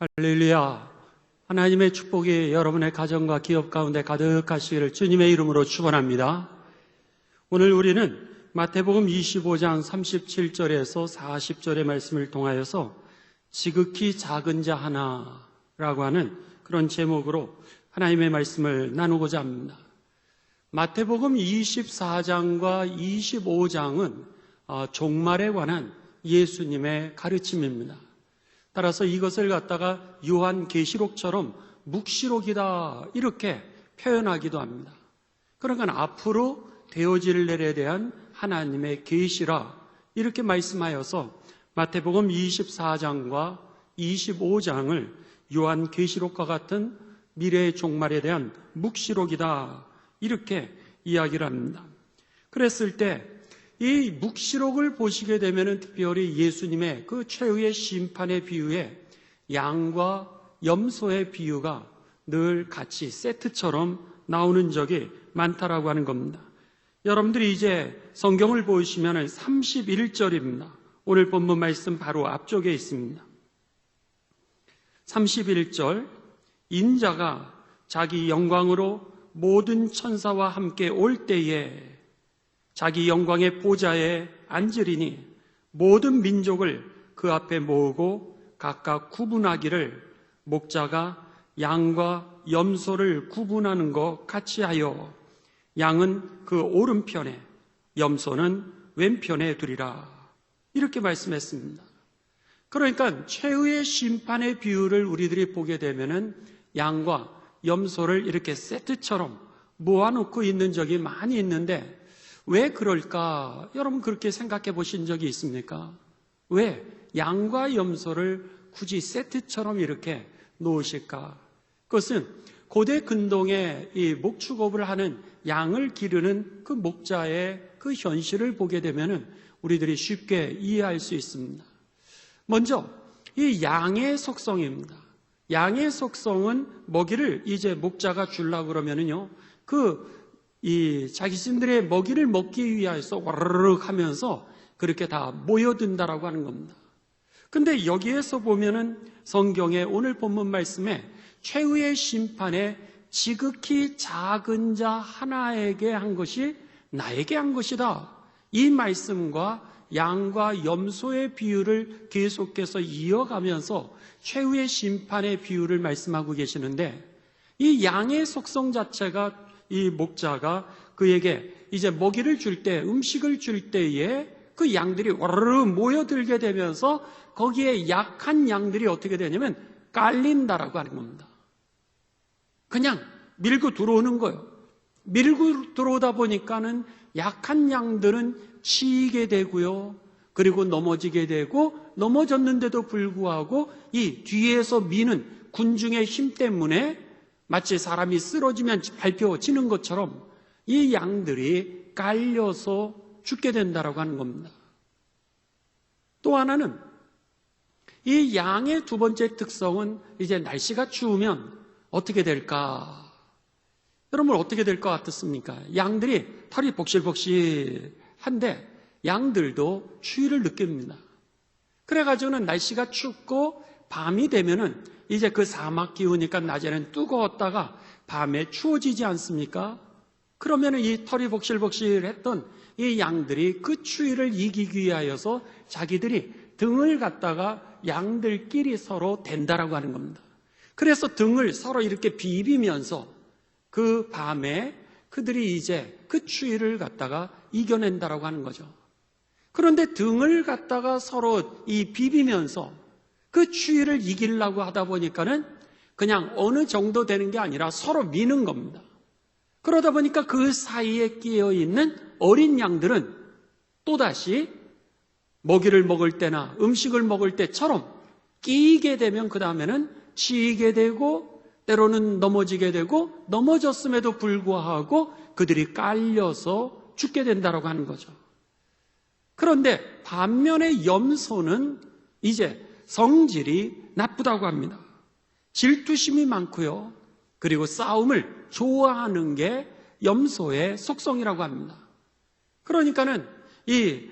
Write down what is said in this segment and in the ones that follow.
할렐루야. 하나님의 축복이 여러분의 가정과 기업 가운데 가득하시기를 주님의 이름으로 축원합니다. 오늘 우리는 마태복음 25장 37절에서 40절의 말씀을 통하여서 지극히 작은 자 하나라고 하는 그런 제목으로 하나님의 말씀을 나누고자 합니다. 마태복음 24장과 25장은 종말에 관한 예수님의 가르침입니다. 따라서 이것을 갖다가 요한계시록처럼 묵시록이다 이렇게 표현하기도 합니다. 그러니까 앞으로 되어질 일에 대한 하나님의 계시라 이렇게 말씀하여서 마태복음 24장과 25장을 요한계시록과 같은 미래의 종말에 대한 묵시록이다 이렇게 이야기를 합니다. 그랬을 때 이 묵시록을 보시게 되면 특별히 예수님의 그 최후의 심판의 비유에 양과 염소의 비유가 늘 같이 세트처럼 나오는 적이 많다라고 하는 겁니다. 여러분들이 이제 성경을 보시면 31절입니다. 오늘 본문 말씀 바로 앞쪽에 있습니다. 31절, 인자가 자기 영광으로 모든 천사와 함께 올 때에 자기 영광의 보좌에 앉으리니 모든 민족을 그 앞에 모으고 각각 구분하기를 목자가 양과 염소를 구분하는 것 같이 하여 양은 그 오른편에 염소는 왼편에 두리라 이렇게 말씀했습니다. 그러니까 최후의 심판의 비유를 우리들이 보게 되면은 양과 염소를 이렇게 세트처럼 모아놓고 있는 적이 많이 있는데 왜 그럴까? 여러분 그렇게 생각해 보신 적이 있습니까? 왜 양과 염소를 굳이 세트처럼 이렇게 놓으실까? 그것은 고대 근동에 이 목축업을 하는 양을 기르는 그 목자의 그 현실을 보게 되면은 우리들이 쉽게 이해할 수 있습니다. 먼저 이 양의 속성입니다. 양의 속성은 먹이를 이제 목자가 주려고 그러면은요, 이 자기신들의 먹이를 먹기 위해서 와르륵 하면서 그렇게 다 모여든다라고 하는 겁니다. 근데 여기에서 보면은 성경의 오늘 본문 말씀에 최후의 심판에 지극히 작은 자 하나에게 한 것이 나에게 한 것이다. 이 말씀과 양과 염소의 비유를 계속해서 이어가면서 최후의 심판의 비유를 말씀하고 계시는데 이 양의 속성 자체가 이 목자가 그에게 이제 먹이를 줄 때, 음식을 줄 때에 그 양들이 와르르 모여들게 되면서 거기에 약한 양들이 어떻게 되냐면 깔린다라고 하는 겁니다. 그냥 밀고 들어오는 거예요. 밀고 들어오다 보니까는 약한 양들은 치이게 되고요. 그리고 넘어지게 되고 넘어졌는데도 불구하고 이 뒤에서 미는 군중의 힘 때문에 마치 사람이 쓰러지면 밟혀지는 것처럼 이 양들이 깔려서 죽게 된다라고 하는 겁니다. 또 하나는 이 양의 두 번째 특성은 이제 날씨가 추우면 어떻게 될까? 여러분 어떻게 될 것 같습니까? 양들이 털이 복실복실한데 양들도 추위를 느낍니다. 그래가지고는 날씨가 춥고 밤이 되면은 이제 그 사막 기후니까 낮에는 뜨거웠다가 밤에 추워지지 않습니까? 그러면은 이 털이 복실복실했던 이 양들이 그 추위를 이기기 위하여서 자기들이 등을 갖다가 양들끼리 서로 댄다라고 하는 겁니다. 그래서 등을 서로 이렇게 비비면서 그 밤에 그들이 이제 그 추위를 갖다가 이겨낸다라고 하는 거죠. 그런데 등을 갖다가 서로 이 비비면서 그 추위를 이기려고 하다 보니까는 그냥 어느 정도 되는 게 아니라 서로 미는 겁니다. 그러다 보니까 그 사이에 끼어 있는 어린 양들은 또다시 먹이를 먹을 때나 음식을 먹을 때처럼 끼게 되면 그 다음에는 치이게 되고 때로는 넘어지게 되고 넘어졌음에도 불구하고 그들이 깔려서 죽게 된다고 하는 거죠. 그런데 반면에 염소는 이제 성질이 나쁘다고 합니다. 질투심이 많고요. 그리고 싸움을 좋아하는 게 염소의 속성이라고 합니다. 그러니까는 이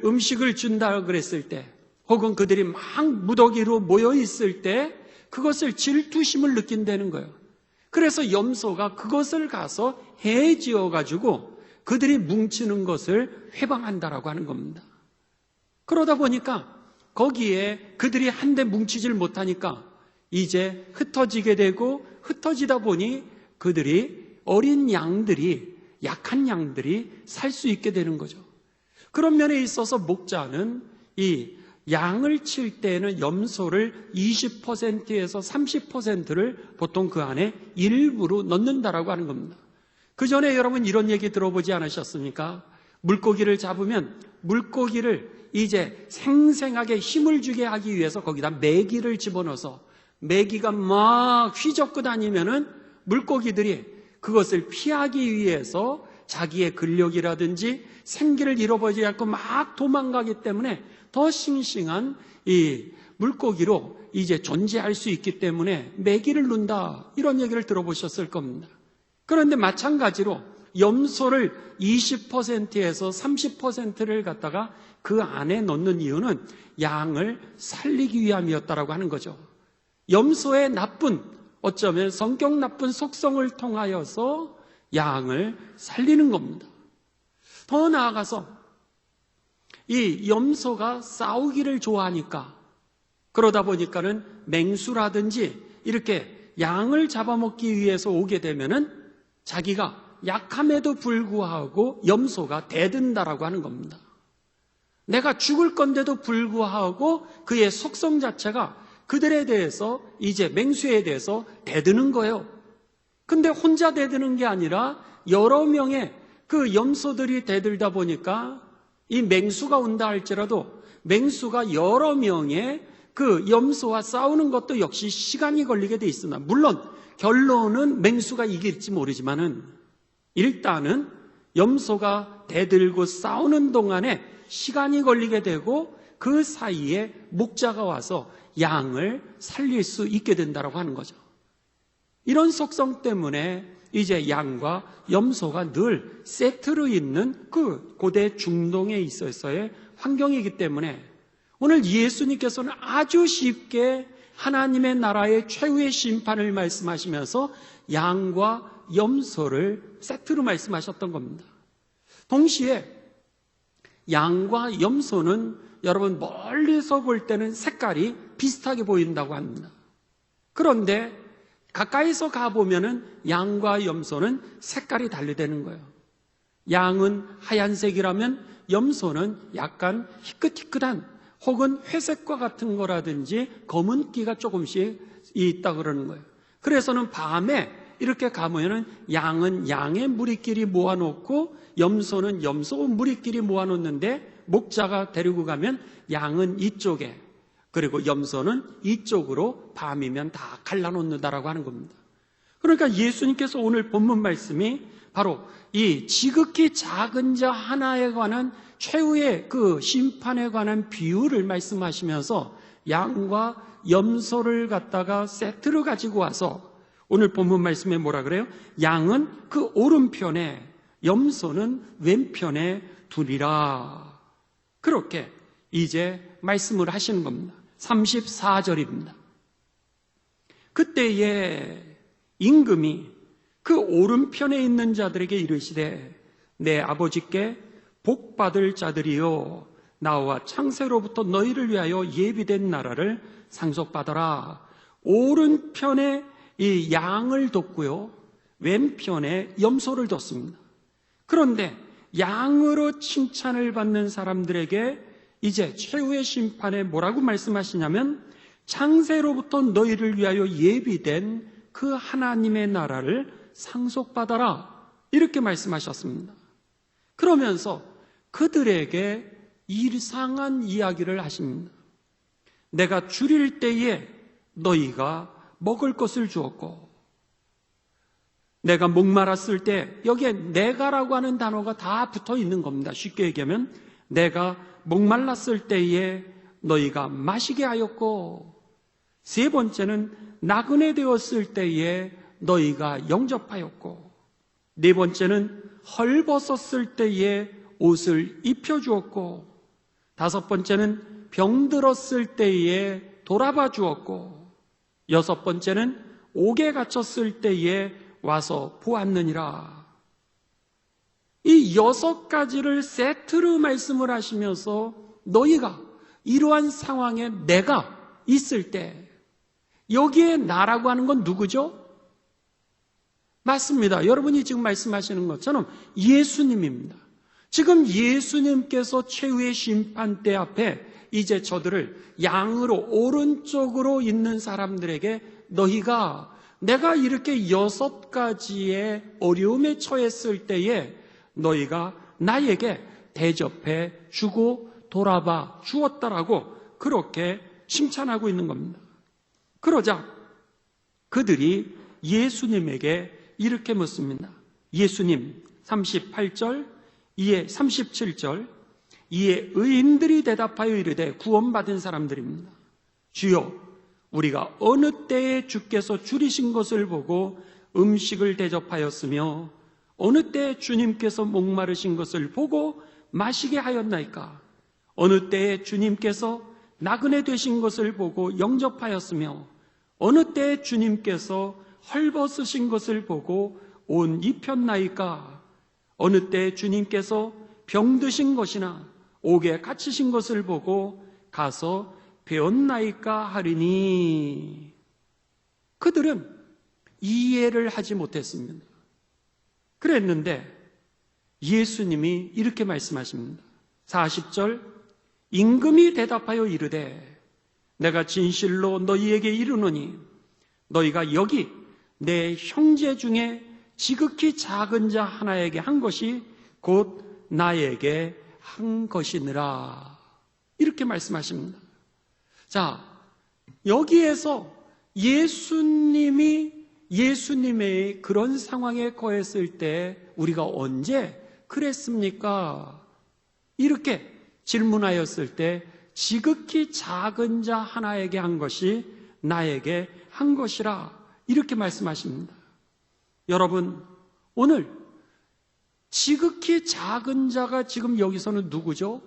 음식을 준다 그랬을 때 혹은 그들이 막 무더기로 모여 있을 때 그것을 질투심을 느낀다는 거예요. 그래서 염소가 그것을 가서 해지어 가지고 그들이 뭉치는 것을 회방한다라고 하는 겁니다. 그러다 보니까 거기에 그들이 한데 뭉치질 못하니까 이제 흩어지게 되고, 흩어지다 보니 그들이 어린 양들이, 약한 양들이 살 수 있게 되는 거죠. 그런 면에 있어서 목자는 이 양을 칠 때에는 염소를 20%에서 30%를 보통 그 안에 일부로 넣는다라고 하는 겁니다. 그 전에 여러분 이런 얘기 들어보지 않으셨습니까? 물고기를 잡으면 물고기를 이제 생생하게 힘을 주게 하기 위해서 거기다 메기를 집어넣어서 메기가 막 휘젓고 다니면은 물고기들이 그것을 피하기 위해서 자기의 근력이라든지 생기를 잃어버리지 않고 막 도망가기 때문에 더 싱싱한 이 물고기로 이제 존재할 수 있기 때문에 메기를 넣는다, 이런 얘기를 들어보셨을 겁니다. 그런데 마찬가지로 염소를 20%에서 30%를 갖다가 그 안에 넣는 이유는 양을 살리기 위함이었다라고 하는 거죠. 염소의 나쁜, 어쩌면 성격 나쁜 속성을 통하여서 양을 살리는 겁니다. 더 나아가서 이 염소가 싸우기를 좋아하니까, 그러다 보니까는 맹수라든지 이렇게 양을 잡아먹기 위해서 오게 되면은 자기가 약함에도 불구하고 염소가 대든다라고 하는 겁니다. 내가 죽을 건데도 불구하고 그의 속성 자체가 그들에 대해서, 이제 맹수에 대해서 대드는 거예요. 근데 혼자 대드는 게 아니라 여러 명의 그 염소들이 대들다 보니까 이 맹수가 온다 할지라도 맹수가 여러 명의 그 염소와 싸우는 것도 역시 시간이 걸리게 돼 있으나, 물론 결론은 맹수가 이길지 모르지만은 일단은 염소가 대들고 싸우는 동안에 시간이 걸리게 되고 그 사이에 목자가 와서 양을 살릴 수 있게 된다고 하는 거죠. 이런 속성 때문에 이제 양과 염소가 늘 세트로 있는 그 고대 중동에 있어서의 환경이기 때문에 오늘 예수님께서는 아주 쉽게 하나님의 나라의 최후의 심판을 말씀하시면서 양과 염소를 세트로 말씀하셨던 겁니다. 동시에 양과 염소는 여러분 멀리서 볼 때는 색깔이 비슷하게 보인다고 합니다. 그런데 가까이서 가보면은 양과 염소는 색깔이 다르다는 거예요. 양은 하얀색이라면 염소는 약간 희끗희끗한 혹은 회색과 같은 거라든지 검은기가 조금씩 있다 그러는 거예요. 그래서는 밤에 이렇게 가면은 양은 양의 무리끼리 모아놓고 염소는 염소 무리끼리 모아놓는데 목자가 데리고 가면 양은 이쪽에, 그리고 염소는 이쪽으로 밤이면 다 갈라놓는다라고 하는 겁니다. 그러니까 예수님께서 오늘 본문 말씀이 바로 이 지극히 작은 자 하나에 관한 최후의 그 심판에 관한 비유를 말씀하시면서 양과 염소를 갖다가 세트로 가지고 와서 오늘 본문 말씀에 뭐라 그래요? 양은 그 오른편에, 염소는 왼편에 두리라. 그렇게 이제 말씀을 하시는 겁니다. 34절입니다. 그때에 임금이 그 오른편에 있는 자들에게 이르시되 내 아버지께 복받을 자들이여 나와 창세로부터 너희를 위하여 예비된 나라를 상속받아라. 오른편에 이 양을 뒀고요, 왼편에 염소를 뒀습니다. 그런데 양으로 칭찬을 받는 사람들에게 이제 최후의 심판에 뭐라고 말씀하시냐면 창세로부터 너희를 위하여 예비된 그 하나님의 나라를 상속받아라, 이렇게 말씀하셨습니다. 그러면서 그들에게 이상한 이야기를 하십니다. 내가 줄일 때에 너희가 먹을 것을 주었고, 내가 목말랐을 때, 여기에 내가라고 하는 단어가 다 붙어 있는 겁니다. 쉽게 얘기하면 내가 목말랐을 때에 너희가 마시게 하였고, 세 번째는 나그네 되었을 때에 너희가 영접하였고, 네 번째는 헐벗었을 때에 옷을 입혀주었고, 다섯 번째는 병들었을 때에 돌아봐 주었고, 여섯 번째는 옥에 갇혔을 때에 와서 보았느니라. 이 여섯 가지를 세트로 말씀을 하시면서 너희가 이러한 상황에 내가 있을 때 여기에 나라고 하는 건 누구죠? 맞습니다. 여러분이 지금 말씀하시는 것처럼 예수님입니다. 지금 예수님께서 최후의 심판대 앞에 이제 저들을 양으로 오른쪽으로 있는 사람들에게 너희가 내가 이렇게 여섯 가지의 어려움에 처했을 때에 너희가 나에게 대접해 주고 돌아봐 주었다라고 그렇게 칭찬하고 있는 겁니다. 그러자 그들이 예수님에게 이렇게 묻습니다. 예수님 38절 이에 37절 이에 의인들이 대답하여 이르되 구원받은 사람들입니다. 주여 우리가 어느 때에 주께서 줄이신 것을 보고 음식을 대접하였으며 어느 때에 주님께서 목마르신 것을 보고 마시게 하였나이까? 어느 때에 주님께서 나그네 되신 것을 보고 영접하였으며 어느 때에 주님께서 헐벗으신 것을 보고 옷 입혔나이까? 어느 때에 주님께서 병드신 것이나 옥에 갇히신 것을 보고 가서 배웠나이까 하리니. 그들은 이해를 하지 못했습니다. 그랬는데 예수님이 이렇게 말씀하십니다. 40절 임금이 대답하여 이르되 내가 진실로 너희에게 이르노니 너희가 여기 내 형제 중에 지극히 작은 자 하나에게 한 것이 곧 나에게 한 것이니라. 이렇게 말씀하십니다. 자, 여기에서 예수님의 그런 상황에 거했을 때 우리가 언제 그랬습니까? 이렇게 질문하였을 때 지극히 작은 자 하나에게 한 것이 나에게 한 것이라 이렇게 말씀하십니다. 여러분, 오늘 지극히 작은 자가 지금 여기서는 누구죠?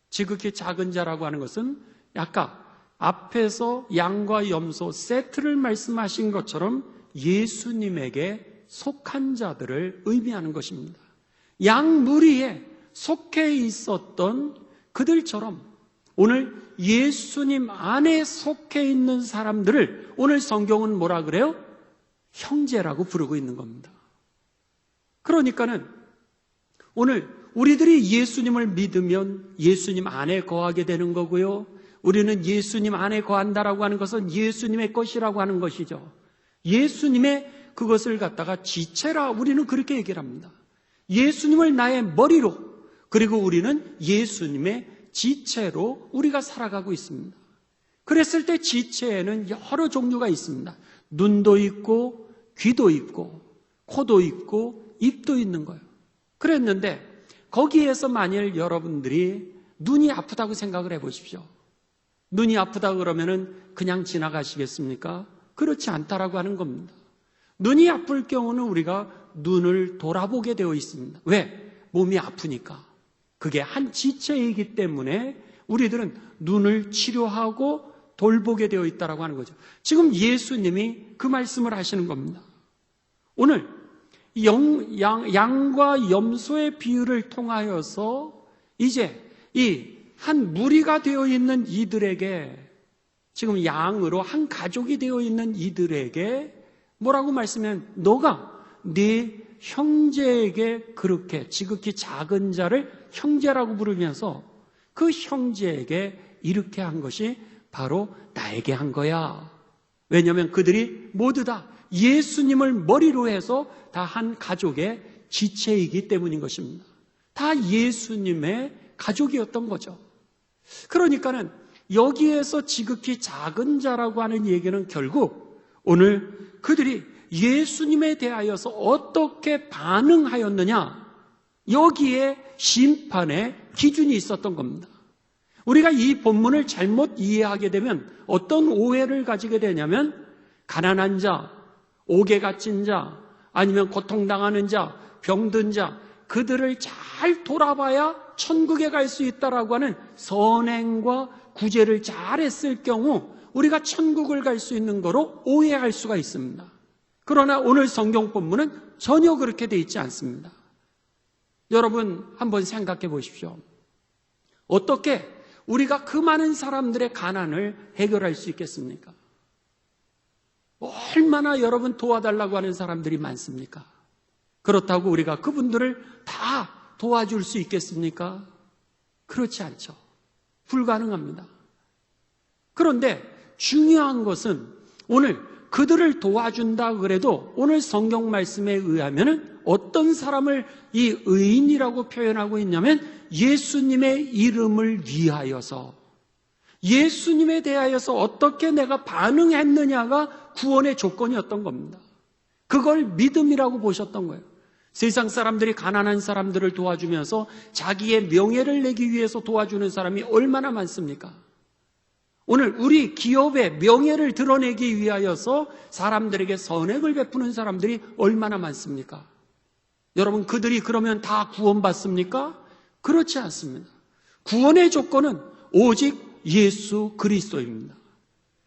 지극히 작은 자라고 하는 것은 아까 앞에서 양과 염소 세트를 말씀하신 것처럼 예수님에게 속한 자들을 의미하는 것입니다. 양 무리에 속해 있었던 그들처럼 오늘 예수님 안에 속해 있는 사람들을 오늘 성경은 뭐라 그래요? 형제라고 부르고 있는 겁니다. 그러니까는 오늘 우리들이 예수님을 믿으면 예수님 안에 거하게 되는 거고요. 우리는 예수님 안에 거한다라고 하는 것은 예수님의 것이라고 하는 것이죠. 예수님의 그것을 갖다가 지체라 우리는 그렇게 얘기를 합니다. 예수님을 나의 머리로, 그리고 우리는 예수님의 지체로 우리가 살아가고 있습니다. 그랬을 때 지체에는 여러 종류가 있습니다. 눈도 있고 귀도 있고 코도 있고 입도 있는 거예요. 그랬는데 거기에서 만일 여러분들이 눈이 아프다고 생각을 해보십시오. 눈이 아프다 그러면은 그냥 지나가시겠습니까? 그렇지 않다라고 하는 겁니다. 눈이 아플 경우는 우리가 눈을 돌아보게 되어 있습니다. 왜? 몸이 아프니까. 그게 한 지체이기 때문에 우리들은 눈을 치료하고 돌보게 되어 있다라고 하는 거죠. 지금 예수님이 그 말씀을 하시는 겁니다. 오늘 양과 염소의 비유를 통하여서 이제 이 한 무리가 되어 있는 이들에게, 지금 양으로 한 가족이 되어 있는 이들에게 뭐라고 말씀하면 너가 네 형제에게 그렇게 지극히 작은 자를 형제라고 부르면서 그 형제에게 이렇게 한 것이 바로 나에게 한 거야. 왜냐하면 그들이 모두 다 예수님을 머리로 해서 다 한 가족의 지체이기 때문인 것입니다. 다 예수님의 가족이었던 거죠. 그러니까는 여기에서 지극히 작은 자라고 하는 얘기는 결국 오늘 그들이 예수님에 대하여서 어떻게 반응하였느냐, 여기에 심판의 기준이 있었던 겁니다. 우리가 이 본문을 잘못 이해하게 되면 어떤 오해를 가지게 되냐면 가난한 자, 옥에 갇힌 자, 아니면 고통당하는 자, 병든 자, 그들을 잘 돌아봐야 천국에 갈 수 있다라고 하는 선행과 구제를 잘했을 경우 우리가 천국을 갈 수 있는 거로 오해할 수가 있습니다. 그러나 오늘 성경 본문은 전혀 그렇게 돼 있지 않습니다. 여러분 한번 생각해 보십시오. 어떻게 우리가 그 많은 사람들의 가난을 해결할 수 있겠습니까? 얼마나 여러분 도와달라고 하는 사람들이 많습니까? 그렇다고 우리가 그분들을 다 도와줄 수 있겠습니까? 그렇지 않죠. 불가능합니다. 그런데 중요한 것은 오늘 그들을 도와준다 그래도 오늘 성경 말씀에 의하면 어떤 사람을 이 의인이라고 표현하고 있냐면 예수님의 이름을 위하여서, 예수님에 대하여서 어떻게 내가 반응했느냐가 구원의 조건이었던 겁니다. 그걸 믿음이라고 보셨던 거예요. 세상 사람들이 가난한 사람들을 도와주면서 자기의 명예를 내기 위해서 도와주는 사람이 얼마나 많습니까? 오늘 우리 기업의 명예를 드러내기 위하여서 사람들에게 선행을 베푸는 사람들이 얼마나 많습니까? 여러분, 그들이 그러면 다 구원받습니까? 그렇지 않습니다. 구원의 조건은 오직 예수 그리스도입니다.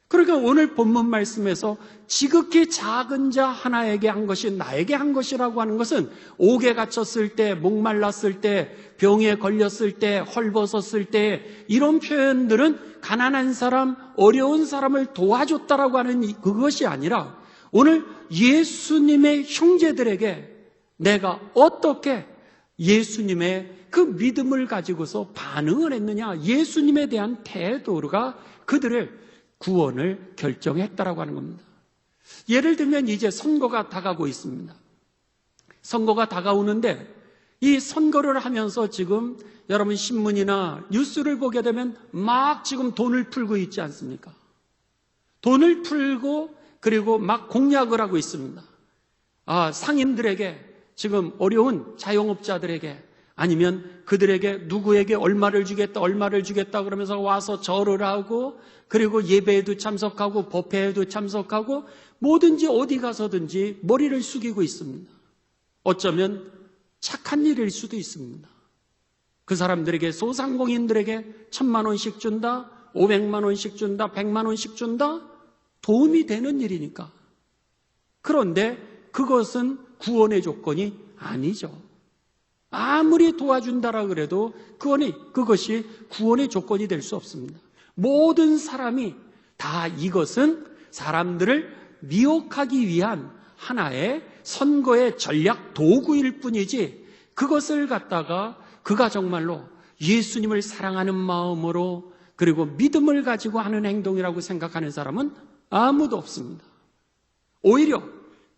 그러니까 오늘 본문 말씀에서 지극히 작은 자 하나에게 한 것이 나에게 한 것이라고 하는 것은 옥에 갇혔을 때, 목말랐을 때, 병에 걸렸을 때, 헐벗었을 때 이런 표현들은 가난한 사람, 어려운 사람을 도와줬다라고 하는 그것이 아니라 오늘 예수님의 형제들에게 내가 어떻게 예수님의 그 믿음을 가지고서 반응을 했느냐, 예수님에 대한 태도가 그들을 구원을 결정했다라고 하는 겁니다. 예를 들면 이제 선거가 다가오고 있습니다. 선거가 다가오는데 이 선거를 하면서 지금 여러분 신문이나 뉴스를 보게 되면 막 지금 돈을 풀고 있지 않습니까? 돈을 풀고 그리고 막 공약을 하고 있습니다. 상인들에게, 지금 어려운 자영업자들에게, 아니면 그들에게 누구에게 얼마를 주겠다 그러면서 와서 절을 하고, 그리고 예배에도 참석하고 법회에도 참석하고 뭐든지 어디 가서든지 머리를 숙이고 있습니다. 어쩌면 착한 일일 수도 있습니다. 그 사람들에게, 소상공인들에게 1,000만 원씩 준다, 500만 원씩 준다, 100만 원씩 준다, 도움이 되는 일이니까. 그런데 그것은 구원의 조건이 아니죠. 아무리 도와준다라 그래도 그것이 구원의 조건이 될 수 없습니다. 모든 사람이 다 이것은 사람들을 미혹하기 위한 하나의 선거의 전략 도구일 뿐이지, 그것을 갖다가 그가 정말로 예수님을 사랑하는 마음으로 그리고 믿음을 가지고 하는 행동이라고 생각하는 사람은 아무도 없습니다. 오히려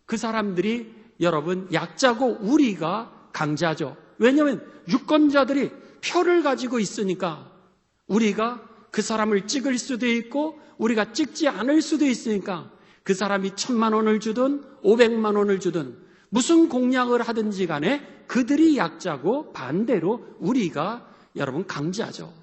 그 사람들이 여러분 약자고 우리가 강자죠. 왜냐하면 유권자들이 표를 가지고 있으니까 우리가 그 사람을 찍을 수도 있고 우리가 찍지 않을 수도 있으니까 그 사람이 1,000만 원을 주든 500만 원을 주든 무슨 공약을 하든지 간에 그들이 약자고 반대로 우리가 여러분 강자죠.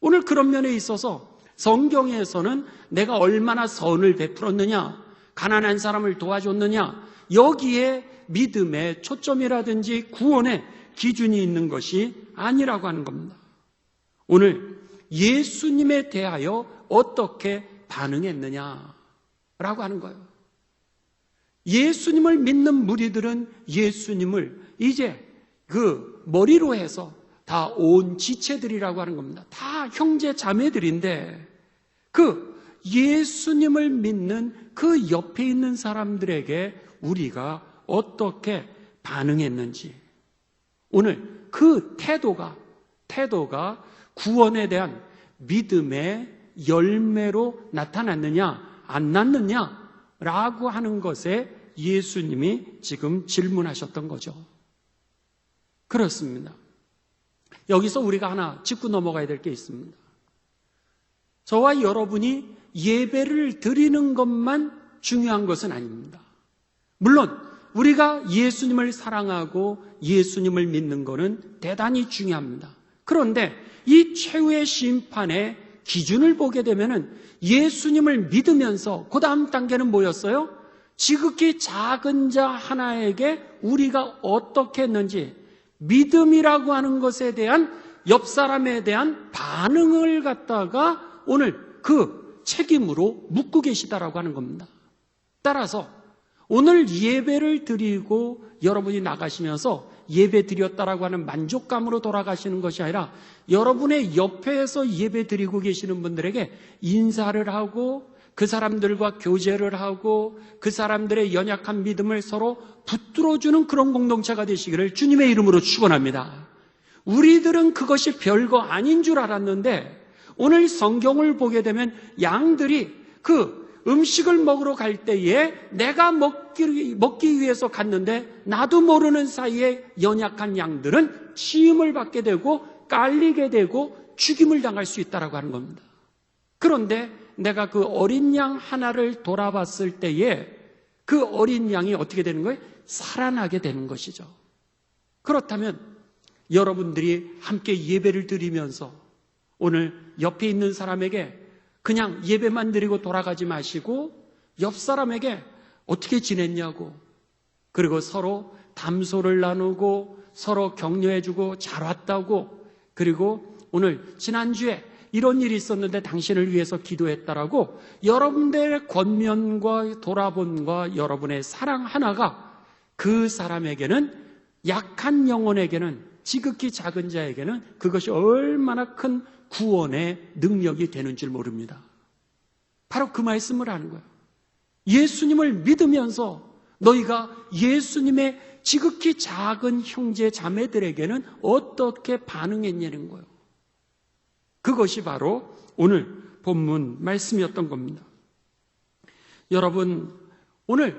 오늘 그런 면에 있어서 성경에서는 내가 얼마나 선을 베풀었느냐, 가난한 사람을 도와줬느냐, 여기에 믿음의 초점이라든지 구원의 기준이 있는 것이 아니라고 하는 겁니다. 오늘 예수님에 대하여 어떻게 반응했느냐라고 하는 거예요. 예수님을 믿는 무리들은 예수님을 이제 그 머리로 해서 다 온 지체들이라고 하는 겁니다. 다 형제 자매들인데 그 예수님을 믿는 그 옆에 있는 사람들에게 우리가 어떻게 반응했는지, 오늘 그 태도가 구원에 대한 믿음의 열매로 나타났느냐 안 났느냐라고 하는 것에 예수님이 지금 질문하셨던 거죠. 그렇습니다. 여기서 우리가 하나 짚고 넘어가야 될 게 있습니다. 저와 여러분이 예배를 드리는 것만 중요한 것은 아닙니다. 물론 우리가 예수님을 사랑하고 예수님을 믿는 것은 대단히 중요합니다. 그런데 이 최후의 심판의 기준을 보게 되면 예수님을 믿으면서 그 다음 단계는 뭐였어요? 지극히 작은 자 하나에게 우리가 어떻게 했는지, 믿음이라고 하는 것에 대한 옆 사람에 대한 반응을 갖다가 오늘 그 책임으로 묻고 계시다라고 하는 겁니다. 따라서 오늘 예배를 드리고 여러분이 나가시면서 예배 드렸다라고 하는 만족감으로 돌아가시는 것이 아니라 여러분의 옆에서 예배 드리고 계시는 분들에게 인사를 하고 그 사람들과 교제를 하고 그 사람들의 연약한 믿음을 서로 붙들어주는 그런 공동체가 되시기를 주님의 이름으로 축원합니다. 우리들은 그것이 별거 아닌 줄 알았는데 오늘 성경을 보게 되면 양들이 그 음식을 먹으러 갈 때에 내가 먹기 위해서 갔는데 나도 모르는 사이에 연약한 양들은 치임을 받게 되고 깔리게 되고 죽임을 당할 수 있다고 하는 겁니다. 그런데 내가 그 어린 양 하나를 돌아봤을 때에 그 어린 양이 어떻게 되는 거예요? 살아나게 되는 것이죠. 그렇다면 여러분들이 함께 예배를 드리면서 오늘 옆에 있는 사람에게 그냥 예배만 드리고 돌아가지 마시고 옆 사람에게 어떻게 지냈냐고, 그리고 서로 담소를 나누고 서로 격려해주고 잘 왔다고, 그리고 오늘 지난주에 이런 일이 있었는데 당신을 위해서 기도했다라고 여러분들의 권면과 돌아봄과 여러분의 사랑 하나가 그 사람에게는, 약한 영혼에게는, 지극히 작은 자에게는 그것이 얼마나 큰 구원의 능력이 되는 줄 모릅니다. 바로 그 말씀을 하는 거예요. 예수님을 믿으면서 너희가 예수님의 지극히 작은 형제 자매들에게는 어떻게 반응했냐는 거예요. 그것이 바로 오늘 본문 말씀이었던 겁니다. 여러분, 오늘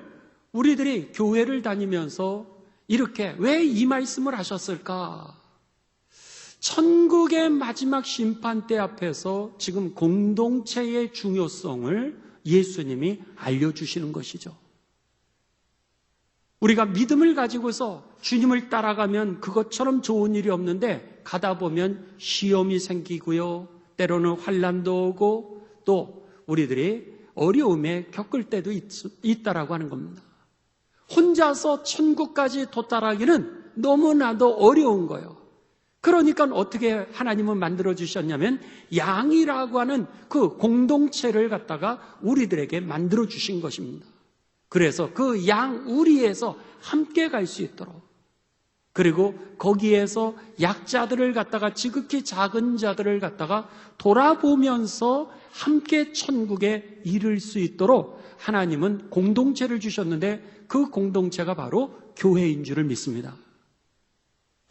우리들이 교회를 다니면서 이렇게 왜 이 말씀을 하셨을까? 천국의 마지막 심판대 앞에서 지금 공동체의 중요성을 예수님이 알려주시는 것이죠. 우리가 믿음을 가지고서 주님을 따라가면 그것처럼 좋은 일이 없는데 가다 보면 시험이 생기고요, 때로는 환난도 오고 또 우리들이 어려움에 겪을 때도 있다라고 하는 겁니다. 혼자서 천국까지 도달하기는 너무나도 어려운 거예요. 그러니까 어떻게 하나님은 만들어주셨냐면 양이라고 하는 그 공동체를 갖다가 우리들에게 만들어주신 것입니다. 그래서 그 양 우리에서 함께 갈 수 있도록, 그리고 거기에서 약자들을 갖다가, 지극히 작은 자들을 갖다가 돌아보면서 함께 천국에 이를 수 있도록 하나님은 공동체를 주셨는데 그 공동체가 바로 교회인 줄을 믿습니다.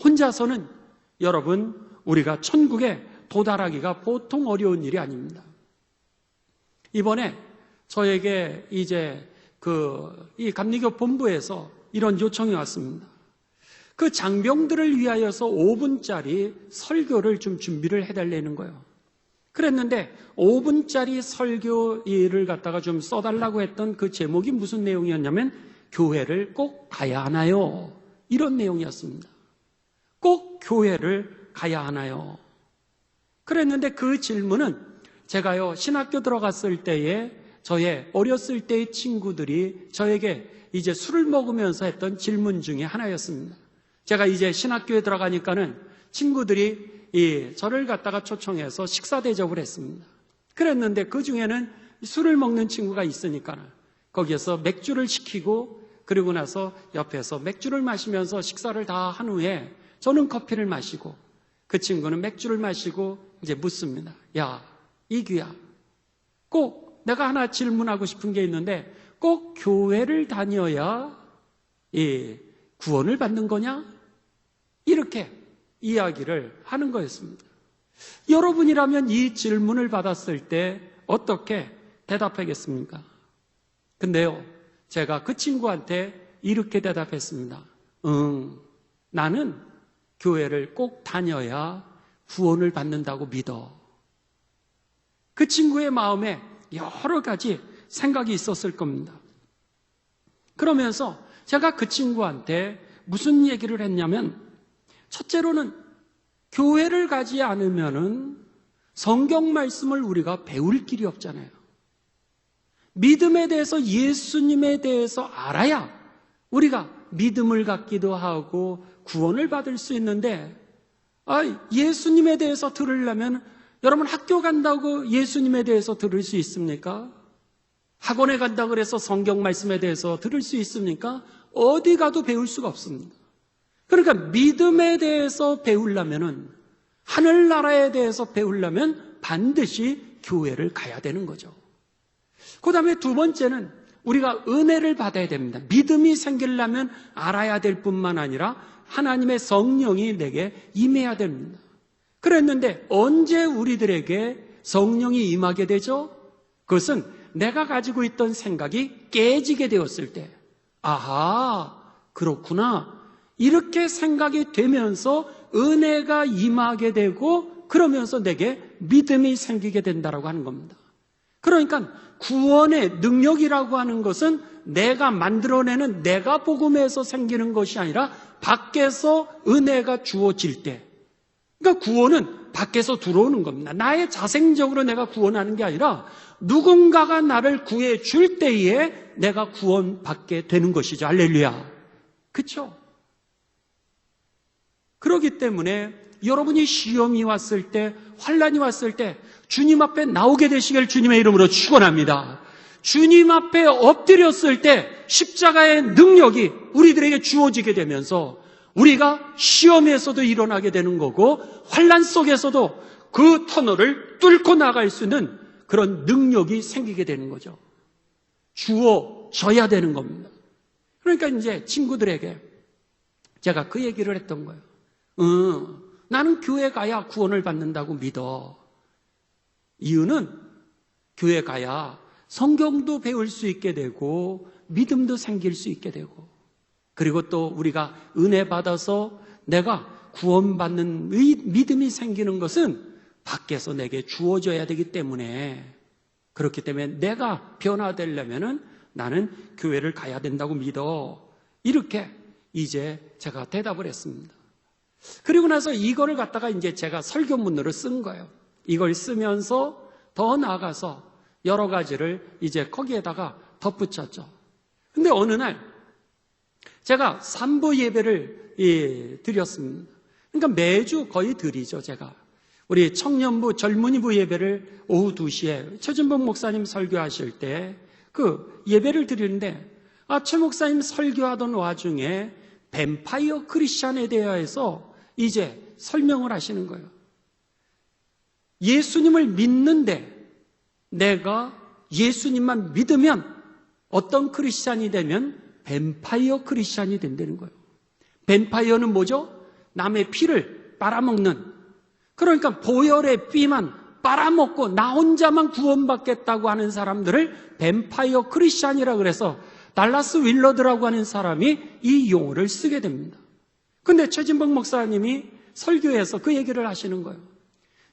혼자서는 여러분, 우리가 천국에 도달하기가 보통 어려운 일이 아닙니다. 이번에 저에게 이제 이 감리교 본부에서 이런 요청이 왔습니다. 그 장병들을 위하여서 5분짜리 설교를 좀 준비를 해달라는 거예요. 그랬는데 5분짜리 설교를 갖다가 좀 써달라고 했던 그 제목이 무슨 내용이었냐면 교회를 꼭 가야 하나요? 이런 내용이었습니다. 꼭 교회를 가야 하나요? 그랬는데 그 질문은 제가요, 신학교 들어갔을 때에 저의 어렸을 때의 친구들이 저에게 이제 술을 먹으면서 했던 질문 중에 하나였습니다. 제가 이제 신학교에 들어가니까는 친구들이 저를 갖다가 초청해서 식사 대접을 했습니다. 그랬는데 그 중에는 술을 먹는 친구가 있으니까 거기에서 맥주를 시키고, 그리고 나서 옆에서 맥주를 마시면서 식사를 다 한 후에 저는 커피를 마시고 그 친구는 맥주를 마시고 이제 묻습니다. 야, 이규야, 꼭 내가 하나 질문하고 싶은 게 있는데 꼭 교회를 다녀야 구원을 받는 거냐? 이렇게 이야기를 하는 거였습니다. 여러분이라면 이 질문을 받았을 때 어떻게 대답하겠습니까? 근데요, 제가 그 친구한테 이렇게 대답했습니다. 나는 교회를 꼭 다녀야 구원을 받는다고 믿어. 그 친구의 마음에 여러 가지 생각이 있었을 겁니다. 그러면서 제가 그 친구한테 무슨 얘기를 했냐면, 첫째로는 교회를 가지 않으면은 성경 말씀을 우리가 배울 길이 없잖아요. 믿음에 대해서, 예수님에 대해서 알아야 우리가 믿음을 갖기도 하고 구원을 받을 수 있는데, 예수님에 대해서 들으려면 여러분 학교 간다고 예수님에 대해서 들을 수 있습니까? 학원에 간다고 그래서 성경 말씀에 대해서 들을 수 있습니까? 어디 가도 배울 수가 없습니다. 그러니까 믿음에 대해서 배우려면은, 하늘나라에 대해서 배우려면 반드시 교회를 가야 되는 거죠. 그 다음에 두 번째는 우리가 은혜를 받아야 됩니다. 믿음이 생기려면 알아야 될 뿐만 아니라 하나님의 성령이 내게 임해야 됩니다. 그랬는데 언제 우리들에게 성령이 임하게 되죠? 그것은 내가 가지고 있던 생각이 깨지게 되었을 때, 아하, 그렇구나, 이렇게 생각이 되면서 은혜가 임하게 되고, 그러면서 내게 믿음이 생기게 된다라고 하는 겁니다. 그러니까 구원의 능력이라고 하는 것은 내가 만들어내는, 내가 복음에서 생기는 것이 아니라 밖에서 은혜가 주어질 때, 그러니까 구원은 밖에서 들어오는 겁니다. 나의 자생적으로 내가 구원하는 게 아니라 누군가가 나를 구해 줄 때에 내가 구원받게 되는 것이죠. 할렐루야. 그렇죠? 그렇기 때문에 여러분이 시험이 왔을 때, 환난이 왔을 때 주님 앞에 나오게 되시길 주님의 이름으로 축원합니다. 주님 앞에 엎드렸을 때 십자가의 능력이 우리들에게 주어지게 되면서 우리가 시험에서도 일어나게 되는 거고, 환난 속에서도 그 터널을 뚫고 나갈 수 있는 그런 능력이 생기게 되는 거죠. 주어져야 되는 겁니다. 그러니까 이제 친구들에게 제가 그 얘기를 했던 거예요. 나는 교회 가야 구원을 받는다고 믿어. 이유는 교회 가야 성경도 배울 수 있게 되고 믿음도 생길 수 있게 되고, 그리고 또 우리가 은혜 받아서 내가 구원받는 믿음이 생기는 것은 밖에서 내게 주어져야 되기 때문에, 그렇기 때문에 내가 변화되려면 나는 교회를 가야 된다고 믿어. 이렇게 이제 제가 대답을 했습니다. 그리고 나서 이거를 갖다가 이제 제가 설교문으로 쓴 거예요. 이걸 쓰면서 더 나아가서 여러 가지를 이제 거기에다가 덧붙였죠. 근데 어느 날 제가 3부 예배를 드렸습니다. 그러니까 매주 거의 드리죠, 제가. 우리 청년부, 젊은이부 예배를 오후 2시에 최진봉 목사님 설교하실 때 그 예배를 드리는데, 최 목사님 설교하던 와중에 뱀파이어 크리스찬에 대해서 이제 설명을 하시는 거예요. 예수님을 믿는데 내가 예수님만 믿으면 어떤 크리스찬이 되면 뱀파이어 크리스찬이 된다는 거예요. 뱀파이어는 뭐죠? 남의 피를 빨아먹는, 그러니까 보혈의 피만 빨아먹고 나 혼자만 구원받겠다고 하는 사람들을 뱀파이어 크리스찬이라 그래서 달라스 윌러드라고 하는 사람이 이 용어를 쓰게 됩니다. 근데 최진봉 목사님이 설교에서 그 얘기를 하시는 거예요.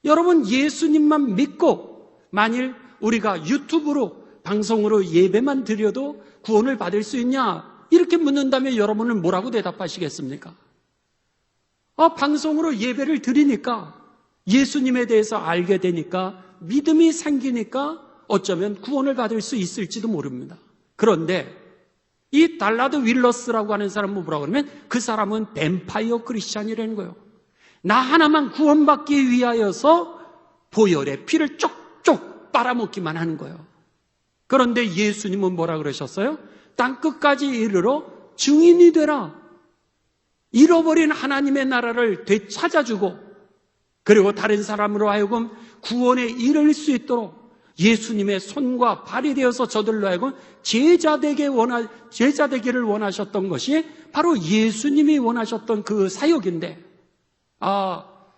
여러분, 예수님만 믿고 만일 우리가 유튜브로 방송으로 예배만 드려도 구원을 받을 수 있냐? 이렇게 묻는다면 여러분은 뭐라고 대답하시겠습니까? 방송으로 예배를 드리니까 예수님에 대해서 알게 되니까 믿음이 생기니까 어쩌면 구원을 받을 수 있을지도 모릅니다. 그런데 이 달라드 윌러스라고 하는 사람은 뭐라고 그러면 그 사람은 뱀파이어 크리스찬이라는 거예요. 나 하나만 구원받기 위하여서 보혈의 피를 쪽쪽 빨아먹기만 하는 거예요. 그런데 예수님은 뭐라 그러셨어요? 땅끝까지 이르러 증인이 되라. 잃어버린 하나님의 나라를 되찾아주고, 그리고 다른 사람으로 하여금 구원에 이를 수 있도록 예수님의 손과 발이 되어서 저들로 하여금 제자 되기를 원하셨던 것이 바로 예수님이 원하셨던 그 사역인데,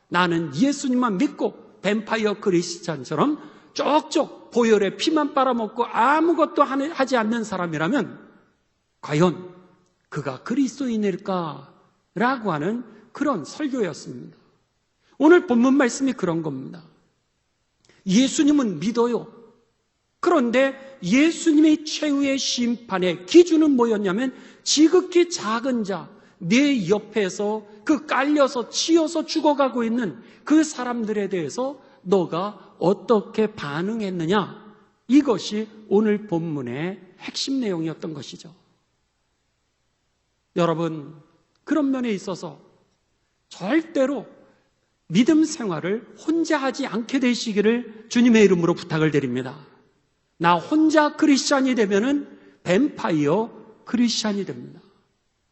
나는 예수님만 믿고 뱀파이어 크리스찬처럼 쪽쪽 보혈의 피만 빨아먹고 아무것도 하지 않는 사람이라면 과연 그가 그리스도인일까라고 하는 그런 설교였습니다. 오늘 본문 말씀이 그런 겁니다. 예수님은 믿어요. 그런데 예수님의 최후의 심판의 기준은 뭐였냐면 지극히 작은 자, 내 옆에서 그 깔려서 치여서 죽어가고 있는 그 사람들에 대해서 너가 어떻게 반응했느냐, 이것이 오늘 본문의 핵심 내용이었던 것이죠. 여러분, 그런 면에 있어서 절대로 믿음 생활을 혼자 하지 않게 되시기를 주님의 이름으로 부탁을 드립니다. 나 혼자 크리스찬이 되면은 뱀파이어 크리스찬이 됩니다.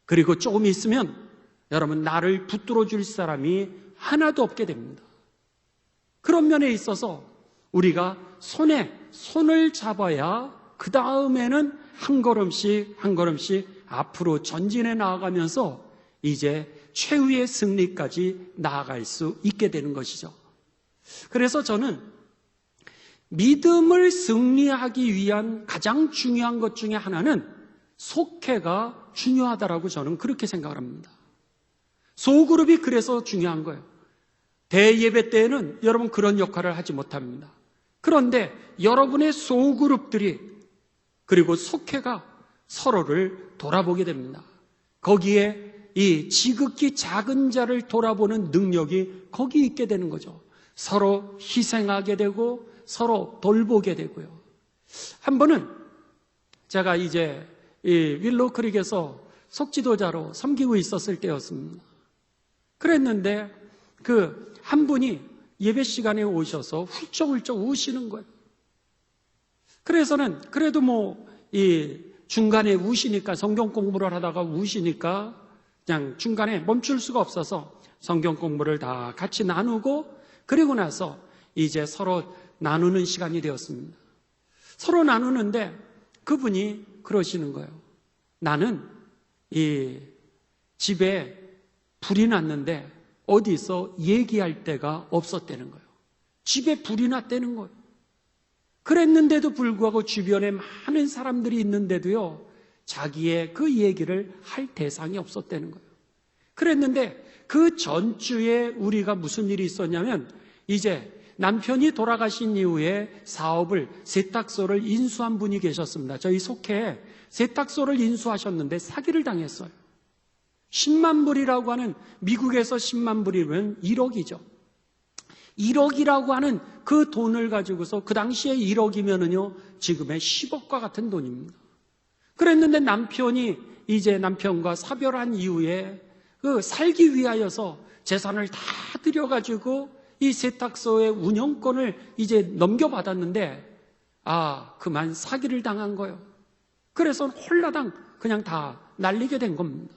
그리고 조금 있으면 여러분 나를 붙들어 줄 사람이 하나도 없게 됩니다. 그런 면에 있어서 우리가 손을 잡아야 그 다음에는 한 걸음씩 한 걸음씩 앞으로 전진해 나아가면서 이제 최후의 승리까지 나아갈 수 있게 되는 것이죠. 그래서 저는 믿음을 승리하기 위한 가장 중요한 것 중에 하나는 속회가 중요하다라고 저는 그렇게 생각을 합니다. 소그룹이 그래서 중요한 거예요. 대예배 때에는 여러분 그런 역할을 하지 못합니다. 그런데 여러분의 소그룹들이 그리고 속회가 서로를 돌아보게 됩니다. 거기에 이 지극히 작은 자를 돌아보는 능력이 거기 있게 되는 거죠. 서로 희생하게 되고 서로 돌보게 되고요. 한 번은 제가 이제 이 윌로크릭에서 속지도자로 섬기고 있었을 때였습니다. 그랬는데 그 한 분이 예배 시간에 오셔서 훌쩍훌쩍 우시는 거예요. 그래서는 그래도 이 중간에 우시니까 성경 공부를 하다가 우시니까 그냥 중간에 멈출 수가 없어서 성경 공부를 다 같이 나누고 그리고 나서 이제 서로 나누는 시간이 되었습니다. 서로 나누는데 그분이 그러시는 거예요. 나는 이 집에 불이 났는데 어디서 얘기할 데가 없었다는 거예요. 집에 불이 났다는 거예요. 그랬는데도 불구하고 주변에 많은 사람들이 있는데도요, 자기의 그 얘기를 할 대상이 없었다는 거예요. 그랬는데 그 전주에 우리가 무슨 일이 있었냐면 이제 남편이 돌아가신 이후에 사업을 세탁소를 인수한 분이 계셨습니다. 저희 속회에 세탁소를 인수하셨는데 사기를 당했어요. 10만 불이라고 하는 미국에서 10만 불이면 1억이죠. 1억이라고 하는 그 돈을 가지고서 그 당시에 1억이면은요 지금의 10억과 같은 돈입니다. 그랬는데 남편이 이제 남편과 사별한 이후에 그 살기 위하여서 재산을 다 들여가지고 이 세탁소의 운영권을 이제 넘겨받았는데 그만 사기를 당한 거예요. 그래서 홀라당 그냥 다 날리게 된 겁니다.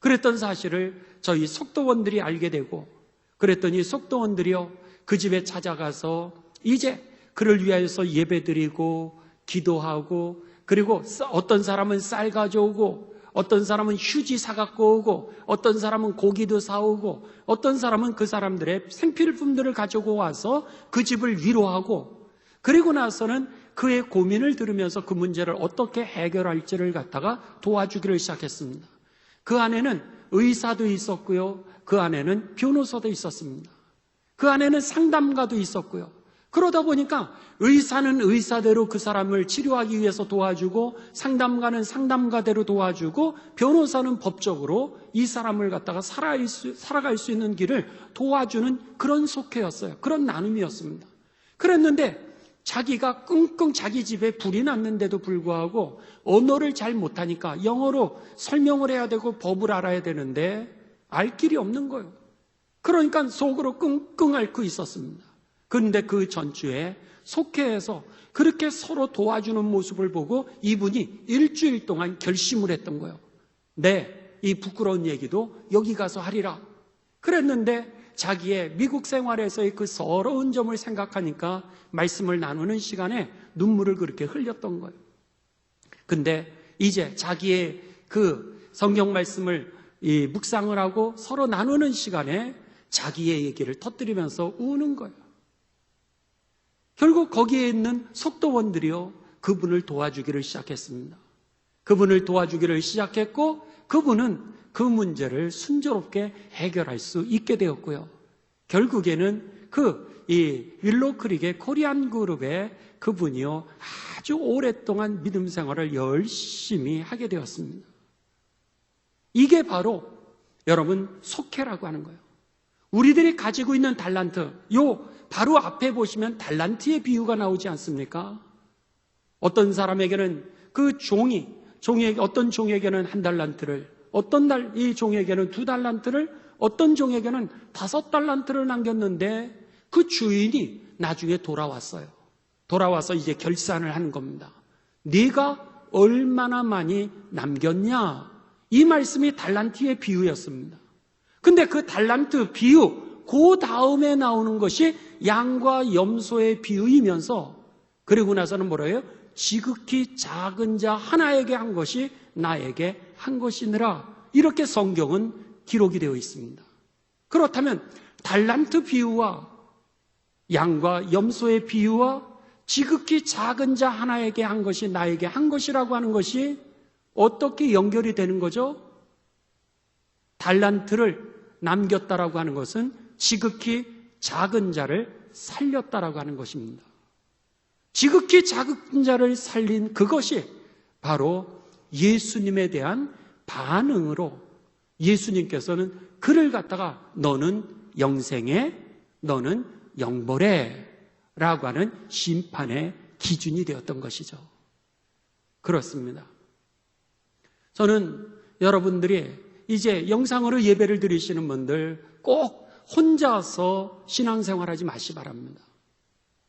그랬던 사실을 저희 속도원들이 알게 되고 그랬더니 속도원들이요 그 집에 찾아가서 이제 그를 위하여서 예배드리고 기도하고 그리고 어떤 사람은 쌀 가져오고 어떤 사람은 휴지 사갖고 오고 어떤 사람은 고기도 사오고 어떤 사람은 그 사람들의 생필품들을 가지고 와서 그 집을 위로하고 그리고 나서는 그의 고민을 들으면서 그 문제를 어떻게 해결할지를 갖다가 도와주기를 시작했습니다. 그 안에는 의사도 있었고요. 그 안에는 변호사도 있었습니다. 그 안에는 상담가도 있었고요. 그러다 보니까 의사는 의사대로 그 사람을 치료하기 위해서 도와주고 상담가는 상담가대로 도와주고 변호사는 법적으로 이 사람을 갖다가 살아갈 수 있는 길을 도와주는 그런 속회였어요. 그런 나눔이었습니다. 그랬는데 자기가 끙끙 자기 집에 불이 났는데도 불구하고 언어를 잘 못하니까 영어로 설명을 해야 되고 법을 알아야 되는데 알 길이 없는 거예요. 그러니까 속으로 끙끙 앓고 있었습니다. 그런데 그 전주에 속회에서 그렇게 서로 도와주는 모습을 보고 이분이 일주일 동안 결심을 했던 거예요. 이 부끄러운 얘기도 여기 가서 하리라. 그랬는데 자기의 미국 생활에서의 그 서러운 점을 생각하니까 말씀을 나누는 시간에 눈물을 그렇게 흘렸던 거예요. 근데 이제 자기의 그 성경 말씀을 묵상을 하고 서로 나누는 시간에 자기의 얘기를 터뜨리면서 우는 거예요. 결국 거기에 있는 속도원들이요 그분을 도와주기를 시작했습니다. 그분을 도와주기를 시작했고 그분은 그 문제를 순조롭게 해결할 수 있게 되었고요. 결국에는 이 윌로크릭의 코리안 그룹의 그분이요 아주 오랫동안 믿음 생활을 열심히 하게 되었습니다. 이게 바로 여러분 속회라고 하는 거예요. 우리들이 가지고 있는 달란트, 바로 앞에 보시면 달란트의 비유가 나오지 않습니까? 어떤 사람에게는 그 어떤 종에게는 1달란트를, 이 종에게는 2달란트를, 어떤 종에게는 5달란트를 남겼는데 그 주인이 나중에 돌아왔어요. 돌아와서 이제 결산을 하는 겁니다. 네가 얼마나 많이 남겼냐? 이 말씀이 달란트의 비유였습니다. 근데 그 달란트 비유, 그 다음에 나오는 것이 양과 염소의 비유이면서 그리고 나서는 뭐라 해요? 지극히 작은 자 하나에게 한 것이 나에게 한 것이니라. 이렇게 성경은 기록이 되어 있습니다. 그렇다면 달란트 비유와 양과 염소의 비유와 지극히 작은 자 하나에게 한 것이 나에게 한 것이라고 하는 것이 어떻게 연결이 되는 거죠? 달란트를 남겼다라고 하는 것은 지극히 작은 자를 살렸다라고 하는 것입니다. 지극히 작은 자를 살린 그것이 바로 예수님에 대한 반응으로 예수님께서는 그를 갖다가 너는 영생에, 너는 영벌에 라고 하는 심판의 기준이 되었던 것이죠. 그렇습니다. 저는 여러분들이 이제 영상으로 예배를 드리시는 분들 꼭 혼자서 신앙생활하지 마시기 바랍니다.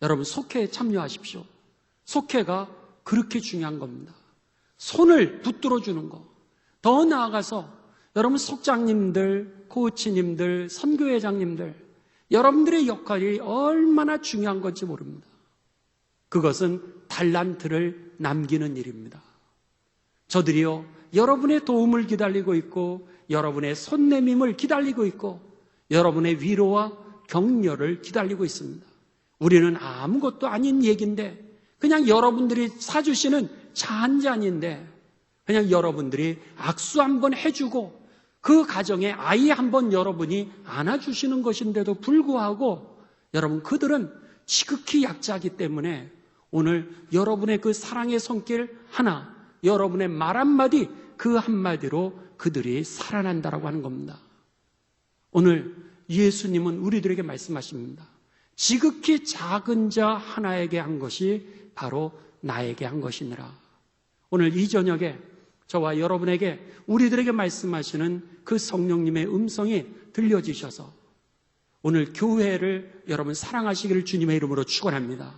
여러분 속회에 참여하십시오. 속회가 그렇게 중요한 겁니다. 손을 붙들어 주는 거. 더 나아가서 여러분 속장님들, 코치님들, 선교회장님들 여러분들의 역할이 얼마나 중요한 건지 모릅니다. 그것은 달란트를 남기는 일입니다. 저들이요 여러분의 도움을 기다리고 있고 여러분의 손내밈을 기다리고 있고 여러분의 위로와 격려를 기다리고 있습니다. 우리는 아무것도 아닌 얘기인데 그냥 여러분들이 사주시는 차 한 잔인데 그냥 여러분들이 악수 한번 해주고 그 가정에 아이 한번 여러분이 안아주시는 것인데도 불구하고 여러분 그들은 지극히 약자이기 때문에 오늘 여러분의 그 사랑의 손길 하나, 여러분의 말 한마디 그 한마디로 그들이 살아난다라고 하는 겁니다. 오늘 예수님은 우리들에게 말씀하십니다. 지극히 작은 자 하나에게 한 것이 바로 나에게 한 것이니라. 오늘 이 저녁에 저와 여러분에게 우리들에게 말씀하시는 그 성령님의 음성이 들려지셔서 오늘 교회를 여러분 사랑하시기를 주님의 이름으로 축원합니다.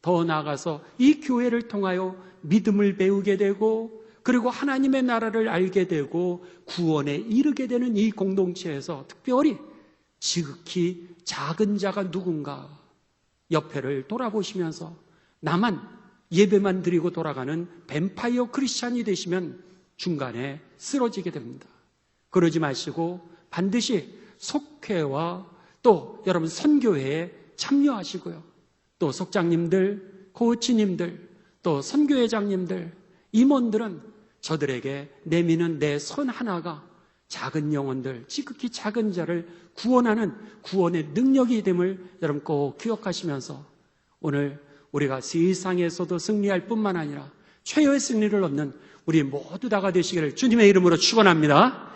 더 나아가서 이 교회를 통하여 믿음을 배우게 되고 그리고 하나님의 나라를 알게 되고 구원에 이르게 되는 이 공동체에서 특별히 지극히 작은 자가 누군가 옆에를 돌아보시면서 나만 예배만 드리고 돌아가는 뱀파이어 크리스찬이 되시면 중간에 쓰러지게 됩니다. 그러지 마시고 반드시 속회와 또 여러분 선교회에 참여하시고요. 또 속장님들, 코치님들, 또 선교회장님들, 임원들은 저들에게 내미는 내 손 하나가 작은 영혼들, 지극히 작은 자를 구원하는 구원의 능력이 됨을 여러분 꼭 기억하시면서 오늘 우리가 세상에서도 승리할 뿐만 아니라 최후의 승리를 얻는 우리 모두 다가 되시기를 주님의 이름으로 축원합니다.